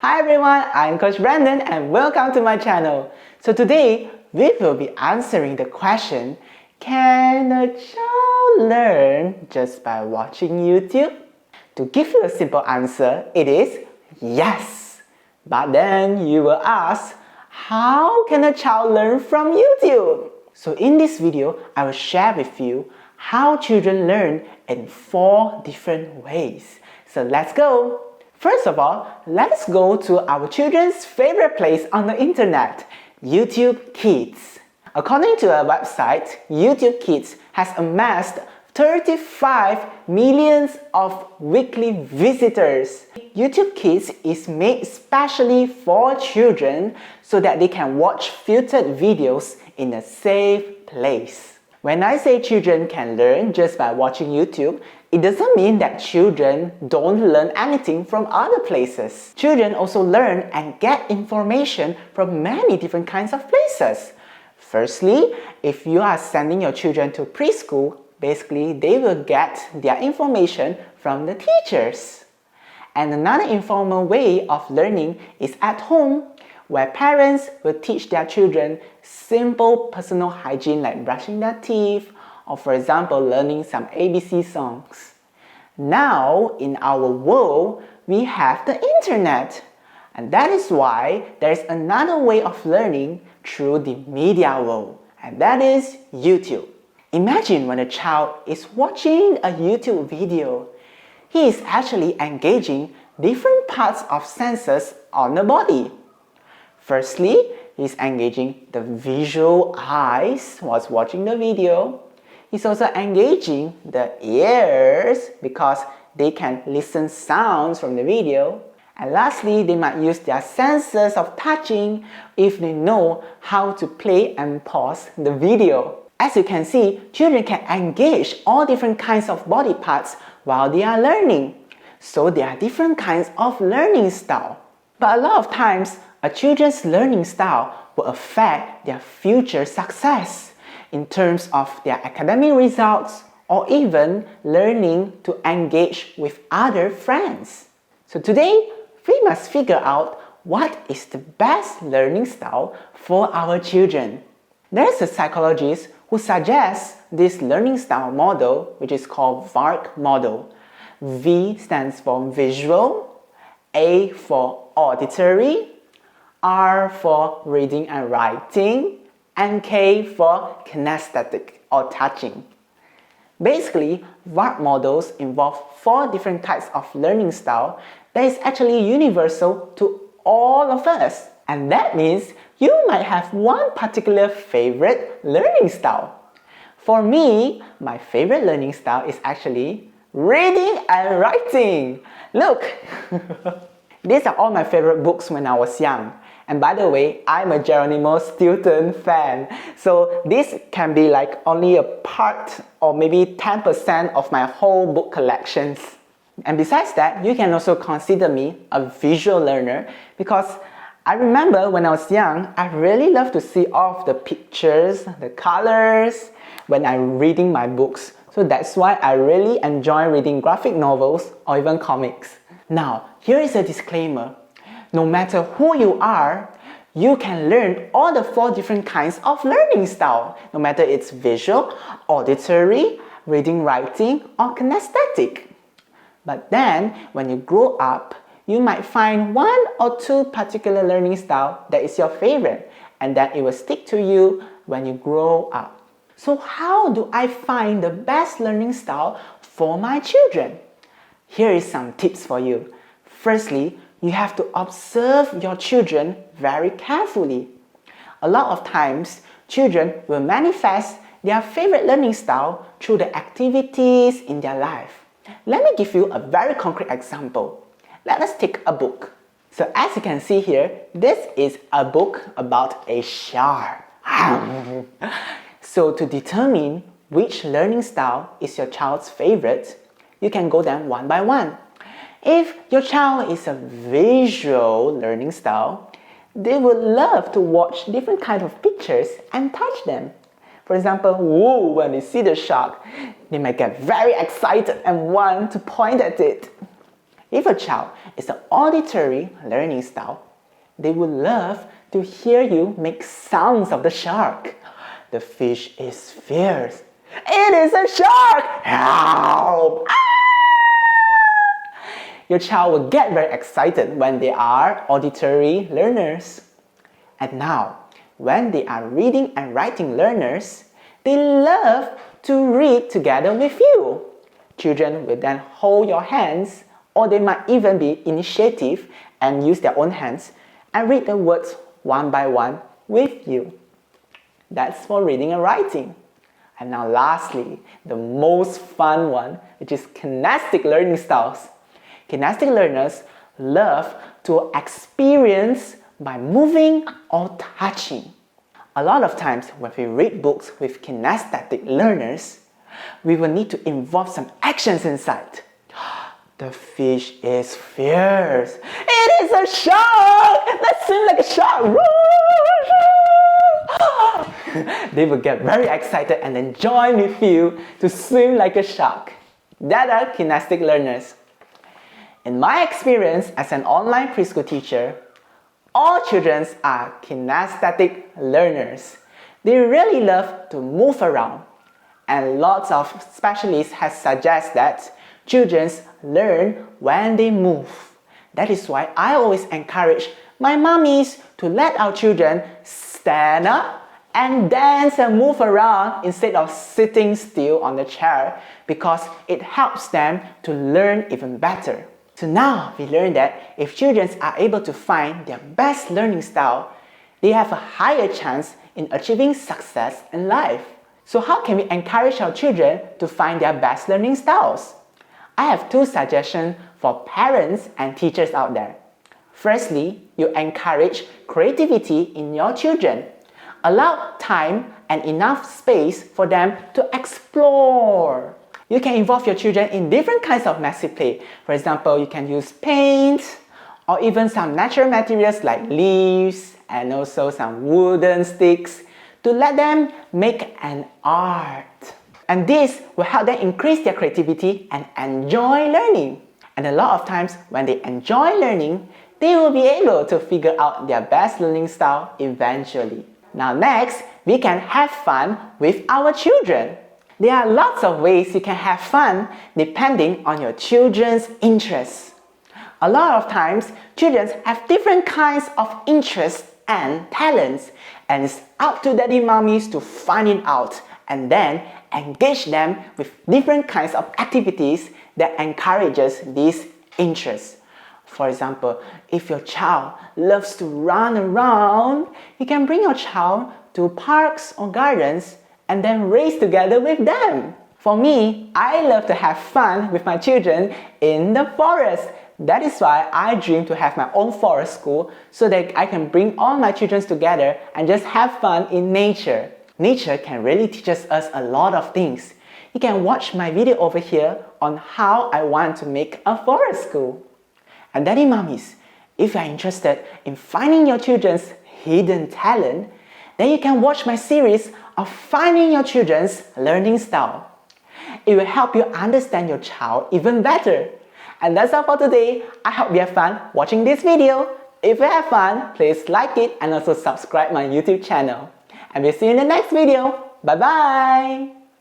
Hi everyone, I'm Coach Brendon and welcome to my channel. So today we will be answering the question, can a child learn just by watching YouTube? To give you a simple answer, it is yes. But then you will ask, how can a child learn from YouTube? So in this video, I will share with you how children learn in 4 different ways. So let's go! First of all, let's go to our children's favorite place on the internet, YouTube Kids. According to a website, YouTube Kids has amassed 35 million of weekly visitors. YouTube Kids is made specially for children so that they can watch filtered videos in a safe place. When I say children can learn just by watching YouTube, it doesn't mean that children don't learn anything from other places. Children also learn and get information from many different kinds of places. Firstly, if you are sending your children to preschool, basically they will get their information from the teachers. And another informal way of learning is at home, where parents will teach their children simple personal hygiene like brushing their teeth, or for example, learning some ABC songs. Now, in our world, we have the internet. And that is why there is another way of learning through the media world, and that is YouTube. Imagine when a child is watching a YouTube video, he is actually engaging different parts of senses on the body. Firstly, he's engaging the visual eyes whilst watching the video. He's also engaging the ears because they can listen sounds from the video. And lastly, they might use their senses of touching if they know how to play and pause the video. As you can see, children can engage all different kinds of body parts while they are learning. So there are different kinds of learning style. But a lot of times, a children's learning style will affect their future success in terms of their academic results or even learning to engage with other friends. So today, we must figure out what is the best learning style for our children. There's a psychologist who suggests this learning style model, which is called VARK model. V stands for visual, A for auditory, R for reading and writing, and K for kinesthetic or touching. Basically, VARK models involve 4 different types of learning style that is actually universal to all of us. And that means you might have one particular favorite learning style. For me, my favorite learning style is actually reading and writing. Look! These are all my favorite books when I was young. And by the way, I'm a Geronimo Stilton fan. So this can be like only a part or maybe 10% of my whole book collections. And besides that, you can also consider me a visual learner because I remember when I was young, I really loved to see all of the pictures, the colors when I'm reading my books. So that's why I really enjoy reading graphic novels or even comics. Now, here is a disclaimer. No matter who you are, you can learn all the 4 different kinds of learning style, no matter it's visual, auditory, reading, writing, or kinesthetic. But then, when you grow up, you might find 1 or 2 particular learning style that is your favorite, and then it will stick to you when you grow up. So how do I find the best learning style for my children? Here is some tips for you. Firstly, you have to observe your children very carefully. A lot of times, children will manifest their favorite learning style through the activities in their life. Let me give you a very concrete example. Let us take a book. So as you can see here, this is a book about a shark. So to determine which learning style is your child's favorite, you can go them one by one. If your child is a visual learning style, they would love to watch different kinds of pictures and touch them. For example, when they see the shark, they might get very excited and want to point at it. If a child is an auditory learning style, they would love to hear you make sounds of the shark. The fish is fierce. It is a shark! Help! Ah! Your child will get very excited when they are auditory learners. And now, when they are reading and writing learners, they love to read together with you. Children will then hold your hands, or they might even be initiative and use their own hands and read the words one by one with you. That's for reading and writing. And now lastly, the most fun one, which is kinesthetic learning styles. Kinesthetic learners love to experience by moving or touching. A lot of times when we read books with kinesthetic learners, we will need to involve some actions inside. The fish is fierce. It is a shark! Let's swim like a shark! They will get very excited and then join with you to swim like a shark. That are kinesthetic learners. In my experience as an online preschool teacher, all children are kinesthetic learners. They really love to move around. And lots of specialists have suggested that children learn when they move. That is why I always encourage my mommies to let our children stand up and dance and move around instead of sitting still on the chair, because it helps them to learn even better. So now we learned that if children are able to find their best learning style, they have a higher chance in achieving success in life. So how can we encourage our children to find their best learning styles? I have 2 suggestions for parents and teachers out there. Firstly, you encourage creativity in your children. Allow time and enough space for them to explore. You can involve your children in different kinds of messy play. For example, you can use paint or even some natural materials like leaves and also some wooden sticks to let them make an art. And this will help them increase their creativity and enjoy learning. And a lot of times when they enjoy learning, they will be able to figure out their best learning style eventually. Now next, we can have fun with our children. There are lots of ways you can have fun depending on your children's interests. A lot of times, children have different kinds of interests and talents, and it's up to daddy mommies to find it out and then engage them with different kinds of activities that encourages these interests. For example, if your child loves to run around, you can bring your child to parks or gardens and then race together with them. For me, I love to have fun with my children in the forest. That is why I dream to have my own forest school so that I can bring all my children together and just have fun in nature. Nature can really teach us a lot of things. You can watch my video over here on how I want to make a forest school. And daddy mommies, if you are interested in finding your children's hidden talent, then you can watch my series of finding your children's learning style. It will help you understand your child even better. And that's all for today. I hope you have fun watching this video. If you have fun, please like it and also subscribe my YouTube channel. And we'll see you in the next video. Bye bye!